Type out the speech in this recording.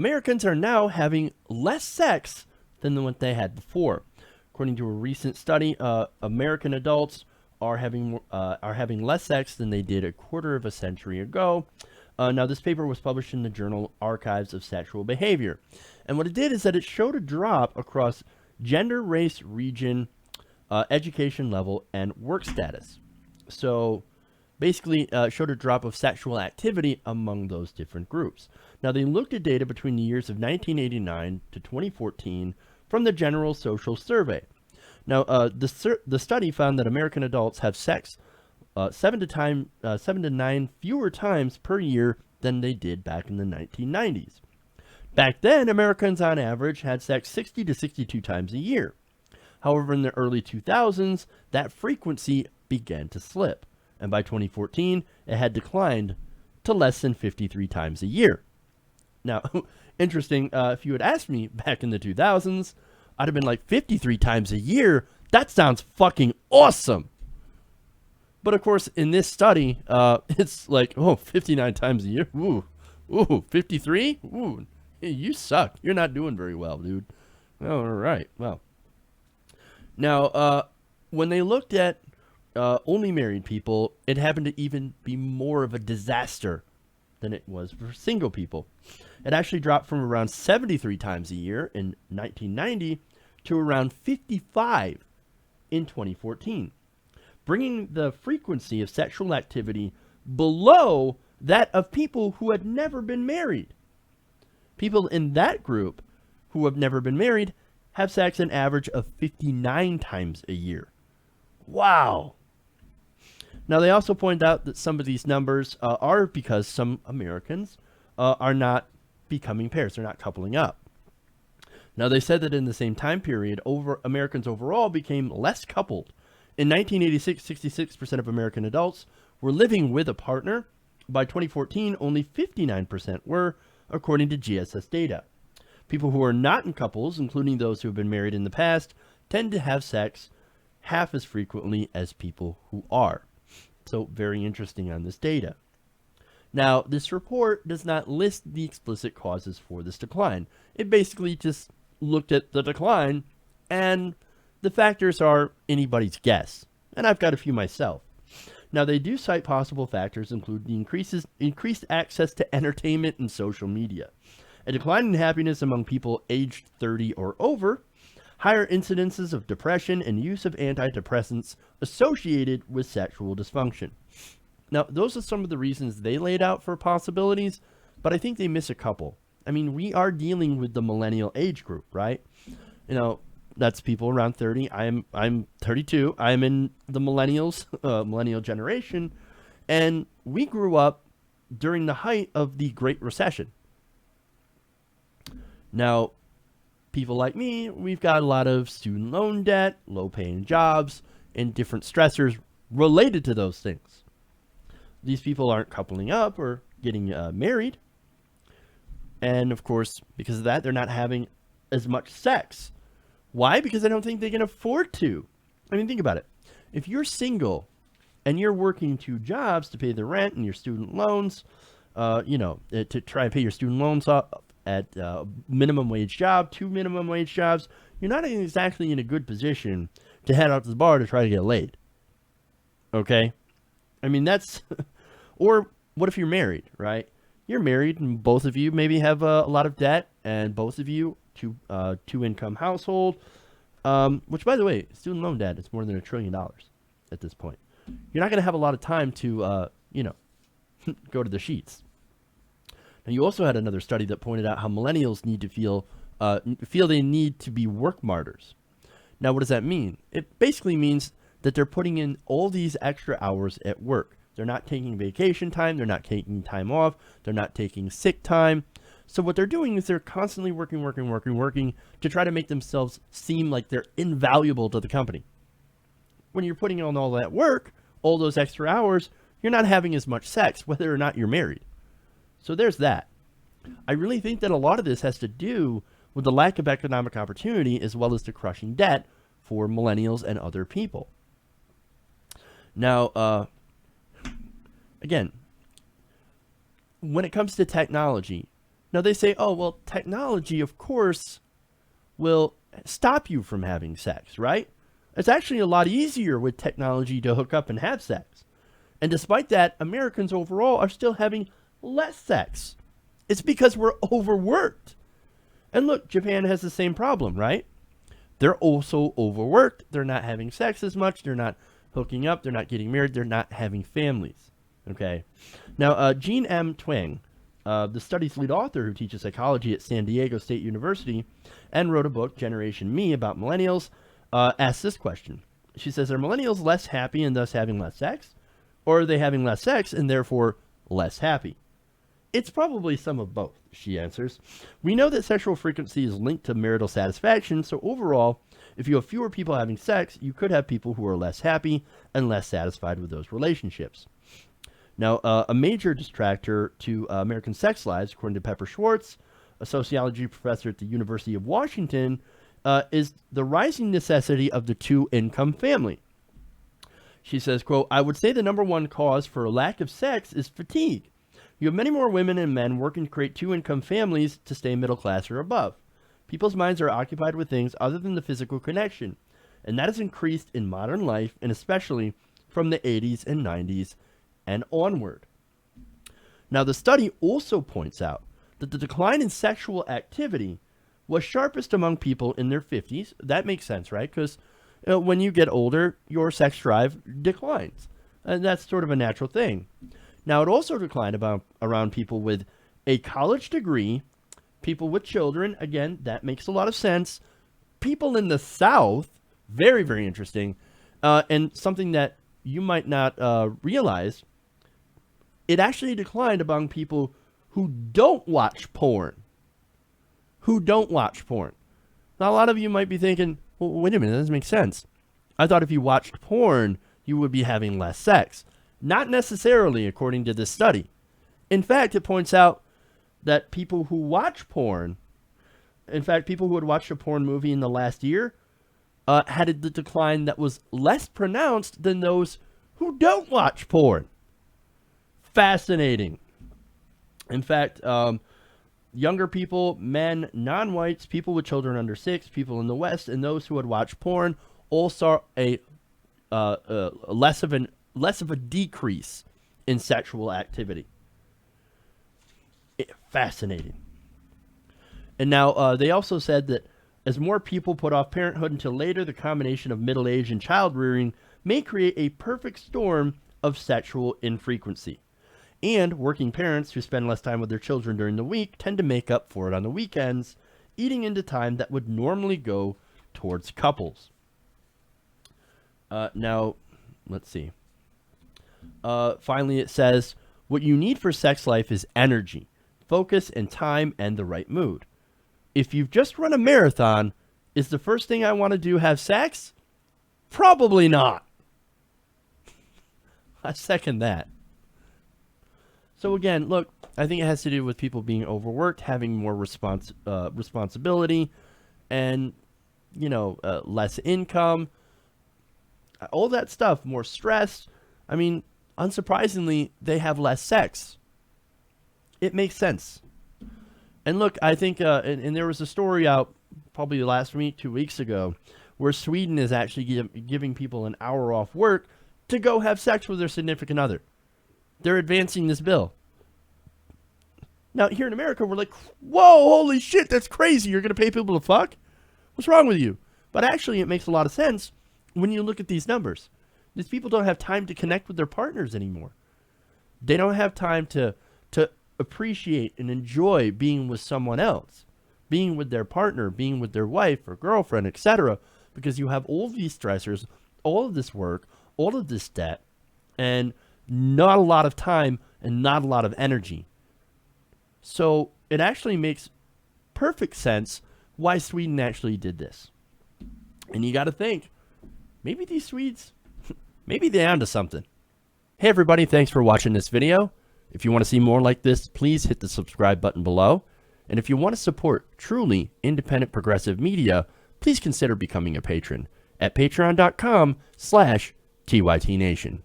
Americans are now having less sex than what they had before. According to a recent study, American adults are having less sex than they did a quarter of a century ago. Now, this paper was published in the journal Archives of Sexual Behavior. And what it did is that it showed a drop across gender, race, region, education level, and work status. So basically showed a drop of sexual activity among those different groups. Now, they looked at data between the years of 1989 to 2014 from the General Social Survey. Now, the study found that American adults have sex 7 to 9 fewer times per year than they did back in the 1990s. Back then, Americans on average had sex 60 to 62 times a year. However, in the early 2000s, that frequency began to slip, and by 2014, it had declined to less than 53 times a year. Now, interesting, if you had asked me back in the 2000s, I'd have been like, 53 times a year? That sounds fucking awesome! But of course, in this study, it's like, 59 times a year? Ooh, 53? Ooh, hey, you suck. You're not doing very well, dude. Oh, all right, well. Now, when they looked at only married people, it happened to even be more of a disaster than it was for single people. It actually dropped from around 73 times a year in 1990 to around 55 in 2014, bringing the frequency of sexual activity below that of people who had never been married. People in that group who have never been married have sex an average of 59 times a year. Wow. Now, they also point out that some of these numbers are because some Americans are not becoming pairs. They're not coupling up. Now, they said that in the same time period, Americans overall became less coupled. In 1986, 66% of American adults were living with a partner. By 2014, only 59% were, according to GSS data. People who are not in couples, including those who have been married in the past, tend to have sex half as frequently as people who are. So, very interesting on this data. Now, this report does not list the explicit causes for this decline. It basically just looked at the decline, and the factors are anybody's guess. And I've got a few myself. Now, they do cite possible factors include the increased access to entertainment and social media, a decline in happiness among people aged 30 or over, higher incidences of depression, and use of antidepressants associated with sexual dysfunction. Now, those are some of the reasons they laid out for possibilities, but I think they miss a couple. I mean, we are dealing with the millennial age group, right? You know, that's people around 30. I'm 32. I'm in the millennials, millennial generation, and we grew up during the height of the Great Recession. Now, people like me, we've got a lot of student loan debt, low-paying jobs, and different stressors related to those things. These people aren't coupling up or getting married. And, of course, because of that, they're not having as much sex. Why? Because I don't think they can afford to. I mean, think about it. If you're single and you're working 2 jobs to pay the rent and your student loans, to try and pay your student loans off at minimum wage job, 2 minimum wage jobs, you're not exactly in a good position to head out to the bar to try to get laid. Okay? I mean, that's... Or what if you're married, right? You're married and both of you maybe have a lot of debt, and both of you, two-income household, which, by the way, student loan debt is more than $1 trillion at this point. You're not going to have a lot of time to, go to the sheets. Now, you also had another study that pointed out how millennials need to feel they need to be work martyrs. Now, what does that mean? It basically means that they're putting in all these extra hours at work. They're not taking vacation time. They're not taking time off. They're not taking sick time. So what they're doing is they're constantly working to try to make themselves seem like they're invaluable to the company. When you're putting on all that work, all those extra hours, you're not having as much sex, whether or not you're married. So there's that. I really think that a lot of this has to do with the lack of economic opportunity as well as the crushing debt for millennials and other people. Now, again, when it comes to technology, Now they say, oh, well, technology, of course, will stop you from having sex, right? It's actually a lot easier with technology to hook up and have sex. And despite that, Americans overall are still having less sex. It's because we're overworked. And look, Japan has the same problem, right? They're also overworked. They're not having sex as much. They're not hooking up. They're not getting married. They're not having families. Okay. Now, Jean M. Twang, the study's lead author who teaches psychology at San Diego State University and wrote a book, Generation Me, about millennials, asked this question. She says, are millennials less happy and thus having less sex? Or are they having less sex and therefore less happy? It's probably some of both, she answers. We know that sexual frequency is linked to marital satisfaction, so overall, if you have fewer people having sex, you could have people who are less happy and less satisfied with those relationships. Now, a major distractor to American sex lives, according to Pepper Schwartz, a sociology professor at the University of Washington, is the rising necessity of the two-income family. She says, quote, I would say the number one cause for a lack of sex is fatigue. You have many more women and men working to create two-income families to stay middle class or above. People's minds are occupied with things other than the physical connection, and that has increased in modern life, and especially from the 80s and 90s and onward. Now, the study also points out that the decline in sexual activity was sharpest among people in their 50s. That makes sense, right? Because when you get older, your sex drive declines. And that's sort of a natural thing. Now, it also declined around people with a college degree, people with children. Again, that makes a lot of sense. People in the South, very, very interesting. And something that you might not realize, it actually declined among people who don't watch porn. Who don't watch porn. Now, a lot of you might be thinking, well, wait a minute, that doesn't make sense. I thought if you watched porn, you would be having less sex. Not necessarily, according to this study. In fact, it points out that people who watch porn, in fact, people who had watched a porn movie in the last year, had a decline that was less pronounced than those who don't watch porn. Fascinating. In fact, younger people, men, non-whites, people with children under 6, people in the West, and those who had watched porn all saw a less of a decrease in sexual activity. Fascinating. And now they also said that as more people put off parenthood until later, the combination of middle age and child rearing may create a perfect storm of sexual infrequency. And working parents who spend less time with their children during the week tend to make up for it on the weekends, eating into time that would normally go towards couples. Now, let's see. Finally, it says, what you need for sex life is energy, focus, and time, and the right mood. If you've just run a marathon, is the first thing I want to do have sex? Probably not. I second that. So again, look, I think it has to do with people being overworked, having more responsibility, and, less income. All that stuff, more stress. I mean, unsurprisingly, they have less sex. It makes sense. And look, I think, and there was a story out probably last week, 2 weeks ago, where Sweden is actually giving people an hour off work to go have sex with their significant other. They're advancing this bill. Now, here in America, we're like, whoa, holy shit, that's crazy. You're going to pay people to fuck? What's wrong with you? But actually, it makes a lot of sense when you look at these numbers. These people don't have time to connect with their partners anymore. They don't have time to appreciate and enjoy being with someone else, being with their partner, being with their wife or girlfriend, etc. Because you have all of these stressors, all of this work, all of this debt, and not a lot of time and not a lot of energy. So it actually makes perfect sense why Sweden actually did this. And you got to think, maybe these Swedes, maybe they're onto something. Hey everybody, thanks for watching this video. If you want to see more like this, please hit the subscribe button below. And if you want to support truly independent progressive media, please consider becoming a patron at patreon.com/TYTNation.